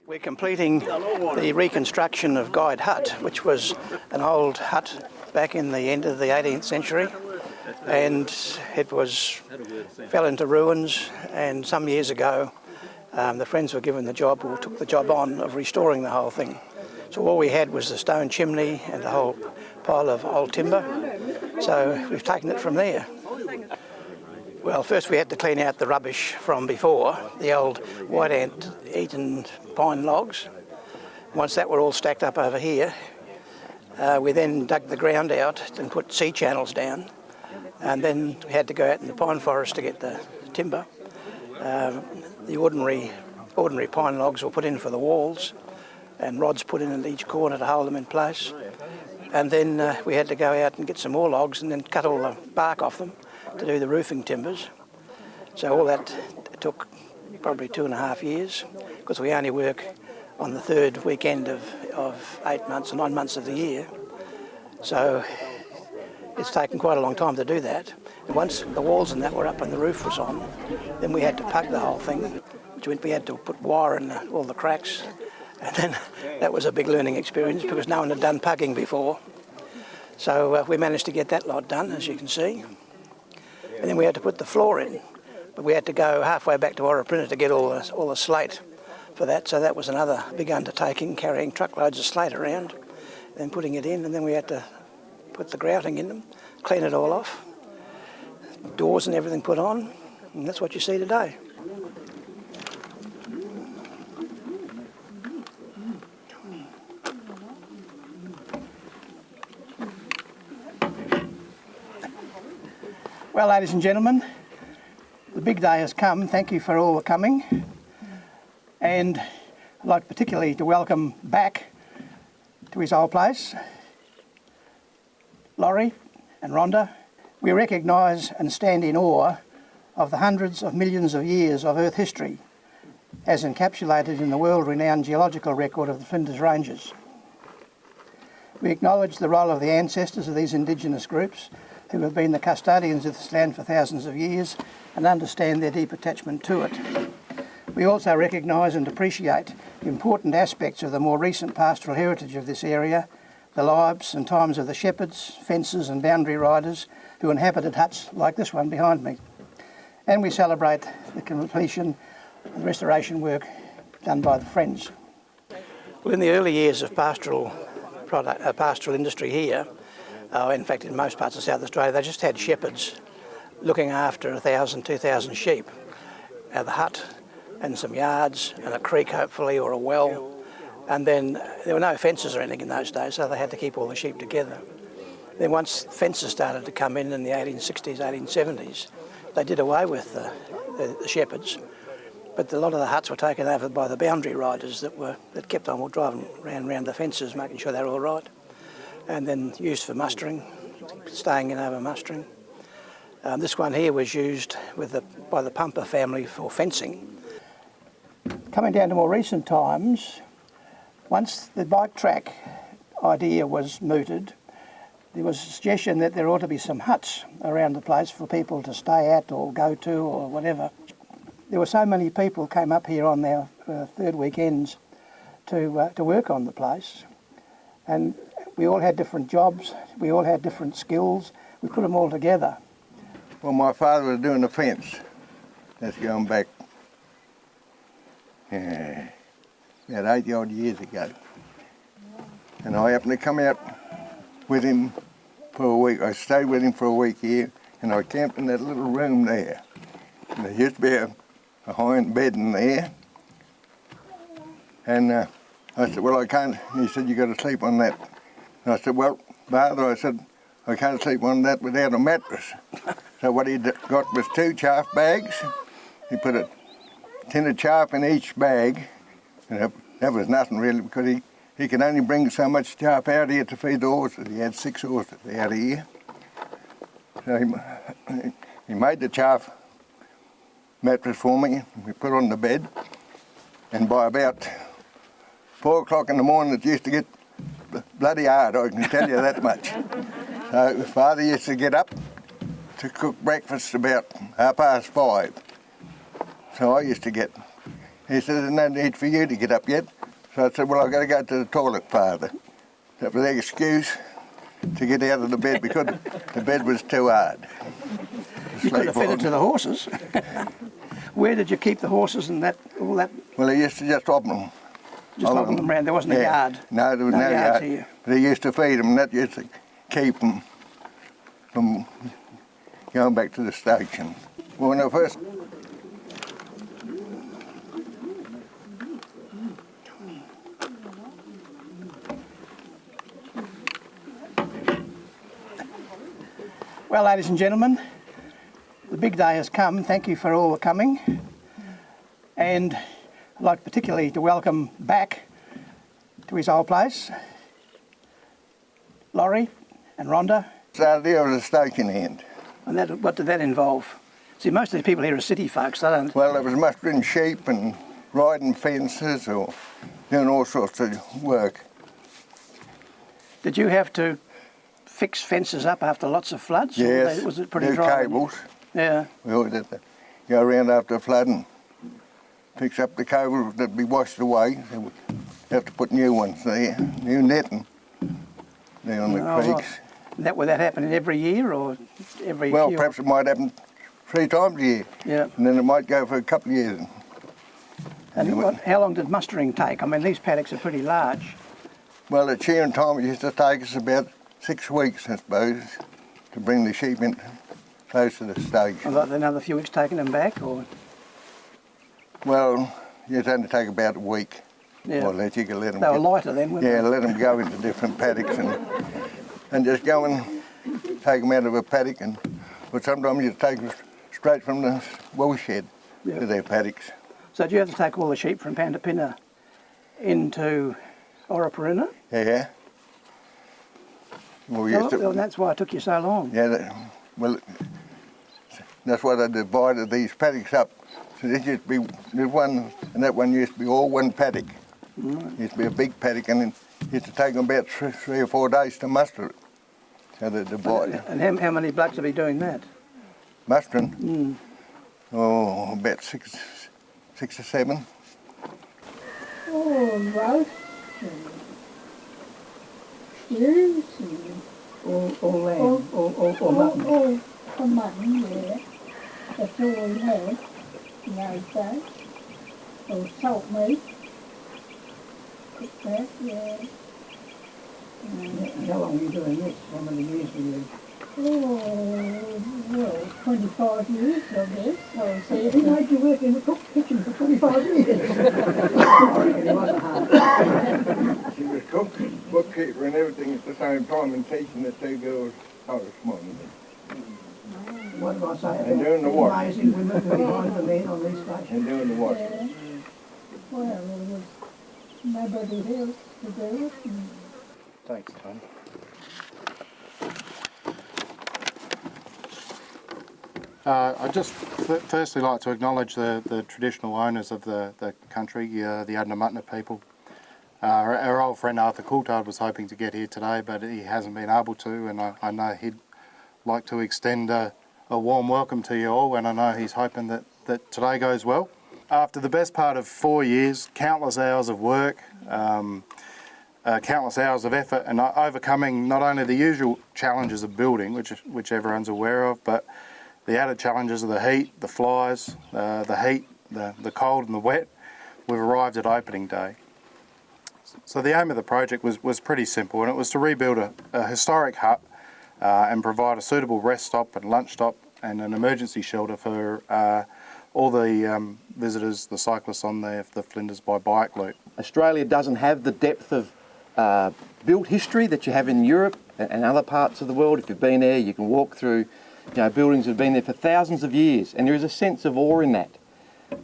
We're completing the reconstruction of Guide Hut, which was an old hut back in the end of the 18th century, and it fell into ruins, and some years ago the friends were given the job, or took the job on, of restoring the whole thing. So all we had was the stone chimney and a whole pile of old timber, so we've taken it from there. Well, first we had to clean out the rubbish from before, the old white ant-eaten pine logs. Once that were all stacked up over here, we then dug the ground out and put sea channels down, and then we had to go out in the pine forest to get the timber. The ordinary pine logs were put in for the walls, and rods put in at each corner to hold them in place. And then we had to go out and get some more logs and then cut all the bark off them to do the roofing timbers. So all that took probably 2.5 years, because we only work on the third weekend of 8 months or 9 months of the year. So it's taken quite a long time to do that. And once the walls and that were up and the roof was on, then we had to pug the whole thing, which meant we had to put wire in all the cracks. And then that was a big learning experience because no one had done pugging before. So we managed to get that lot done, as you can see. And then we had to put the floor in, but we had to go halfway back to Oraprinta to get all the slate for that. So that was another big undertaking, carrying truckloads of slate around, then putting it in, and then we had to put the grouting in them, clean it all off, doors and everything put on, and that's what you see today. Well, ladies and gentlemen, the big day has come. Thank you for all coming. And I'd like particularly to welcome back to his old place, Laurie and Rhonda. We recognise and stand in awe of the hundreds of millions of years of Earth history as encapsulated in the world-renowned geological record of the Flinders Ranges. We acknowledge the role of the ancestors of these Indigenous groups who have been the custodians of this land for thousands of years and understand their deep attachment to it. We also recognise and appreciate the important aspects of the more recent pastoral heritage of this area, the lives and times of the shepherds, fencers and boundary riders who inhabited huts like this one behind me. And we celebrate the completion and restoration work done by the Friends. Well, in the early years of pastoral industry here, in fact, in most parts of South Australia, they just had shepherds looking after 1,000, 2,000 sheep. The hut and some yards and a creek, hopefully, or a well. And then there were no fences or anything in those days, so they had to keep all the sheep together. Then once fences started to come in the 1860s, 1870s, they did away with the shepherds. But a lot of the huts were taken over by the boundary riders that kept on driving around the fences, making sure they were all right. And then used for mustering, staying in over mustering. This one here was used by the Pumper family for fencing. Coming down to more recent times, once the bike track idea was mooted, there was a suggestion that there ought to be some huts around the place for people to stay at or go to or whatever. There were so many people came up here on their third weekends to work on the place, and we all had different jobs, we all had different skills, we put them all together. Well, my father was doing the fence. That's going back about 80 odd years ago. And I happened to come out with him for a week. I stayed with him for a week here, and I camped in that little room there. And there used to be a hind bed in there. And I said, well, I can't. He said, you got to sleep on that. And I said, well, Father, I said, I can't sleep on that without a mattress. So what he got was 2 chaff bags. He put a tin of chaff in each bag. And that was nothing really, because he could only bring so much chaff out here to feed the horses. He had 6 horses out here. So he made the chaff mattress for me. We put on the bed. And by about 4 o'clock in the morning, it used to get bloody hard, I can tell you that much. So Father used to get up to cook breakfast about 5:30. So I used to get He said, there's no need for you to get up yet. So I said, well, I've got to go to the toilet, Father. That was the excuse to get out of the bed because the bed was too hard. You could have fed it to the horses. Where did you keep the horses and all that? Well, he used to just hop them. Just hopping them around. There wasn't a yard. No, there was no yard. Here. But he used to feed them, and that used to keep them from going back to the station. Well, when I first... Well, ladies and gentlemen, the big day has come. Thank you for all coming. And I'd like particularly to welcome back to his old place, Laurie and Rhonda. Saturday I was a station hand. And what did that involve? See, most of the people here are city folks, they don't... Well, it was mustering sheep and riding fences or doing all sorts of work. Did you have to fix fences up after lots of floods? Yes, Was it pretty dry? cables. Yeah. We always had to go around after a flood and fix up the cables that'd be washed away. They would have to put new ones there, new netting there on the creeks. Right. Would that happen every year or every Well, few? perhaps it might happen 3 times a year. Yeah. And then it might go for a couple of years. And how long did mustering take? I mean, these paddocks are pretty large. Well, at shearing time, it used to take us about 6 weeks, I suppose, to bring the sheep in close to the station. About another few weeks taking them back, or? Well, it'd only take about a week. Yeah. Or less. You could let them. They were lighter then, weren't Yeah, they? let them go into different paddocks and just go and take them out of a paddock. But sometimes you take them straight from the wool shed to their paddocks. So did you have to take all the sheep from Pandapina into Oraparuna? Yeah. Well, And that's why it took you so long. Yeah, well, that's why they divided these paddocks up. So this used to be, there's one, and that one used to be all one paddock. Right. Used to be a big paddock, and it used to take them about 3 or 4 days to muster it. So they divided. And how many blokes would be doing that? Mustering? Oh, about six or seven. Oh, roast and stews and All lamb, or mutton? all for mutton, yeah. That's all we had in those days. Or salt meat. Cook that, yeah. How long were you doing this? How many years were you? Oh, well, 25 years, I guess. I was there. Who made you work in the cook kitchen for 25 years? I reckon it wasn't hard. She was cook, bookkeeper and everything at the same time and teaching the 2 girls correspondence. What did I say And doing the about what? amazing women who behind the men on these stations? And doing the washing. Yeah. Well, there was nobody else to do it. And Thanks, Tony. I'd just firstly like to acknowledge the traditional owners of the country, the Adnyamathanha people. Our old friend Arthur Coulthard was hoping to get here today, but he hasn't been able to, and I know he'd like to extend a warm welcome to you all, and I know he's hoping that today goes well. After the best part of 4 years, countless hours of work, countless hours of effort, and overcoming not only the usual challenges of building, which everyone's aware of, but the added challenges of the heat, the flies, the cold and the wet, we've arrived at opening day. So the aim of the project was pretty simple, and it was to rebuild a historic hut and provide a suitable rest stop and lunch stop and an emergency shelter for all the visitors, the cyclists on the Flinders by Bike loop. Australia doesn't have the depth of built history that you have in Europe and other parts of the world. If you've been there, you can walk through buildings that have been there for thousands of years, and there is a sense of awe in that.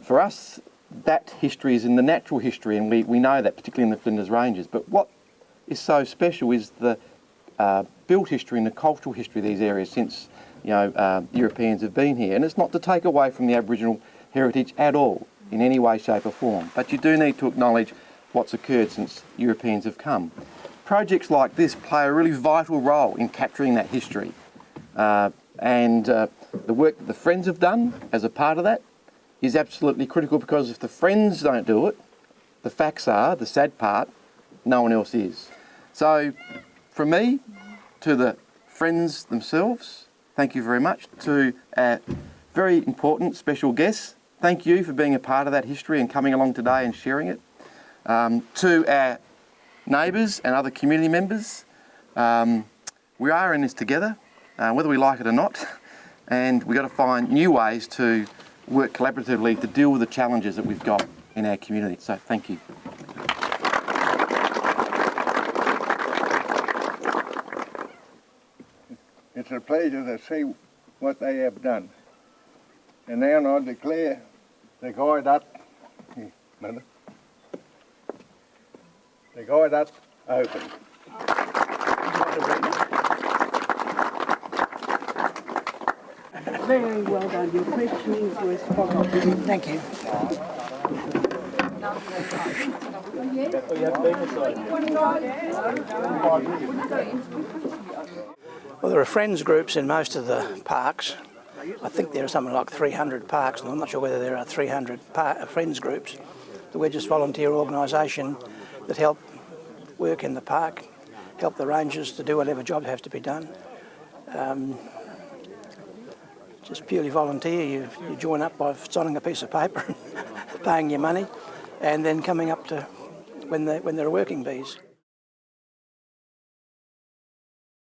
For us, that history is in the natural history, and we know that, particularly in the Flinders Ranges. But what is so special is the built history and the cultural history of these areas since Europeans have been here. And it's not to take away from the Aboriginal heritage at all, in any way, shape or form. But you do need to acknowledge what's occurred since Europeans have come. Projects like this play a really vital role in capturing that history. And the work that the Friends have done as a part of that is absolutely critical, because if the friends don't do it, the facts are, the sad part, no one else is. So from me to the friends themselves, thank you very much. To our very important special guests, thank you for being a part of that history and coming along today and sharing it. To our neighbours and other community members, we are in this together, whether we like it or not, and we've got to find new ways to work collaboratively to deal with the challenges that we've got in our community. So thank you. It's a pleasure to see what they have done. And now I declare the guide open. Very well done. Your questioning was spot on. Thank you. Well, there are friends groups in most of the parks. I think there are something like 300 parks, and I'm not sure whether there are 300 friends groups. We're just volunteer organisation that help work in the park, help the rangers to do whatever job has to be done. Just purely volunteer. You join up by signing a piece of paper and paying your money, and then coming up to when there are working bees.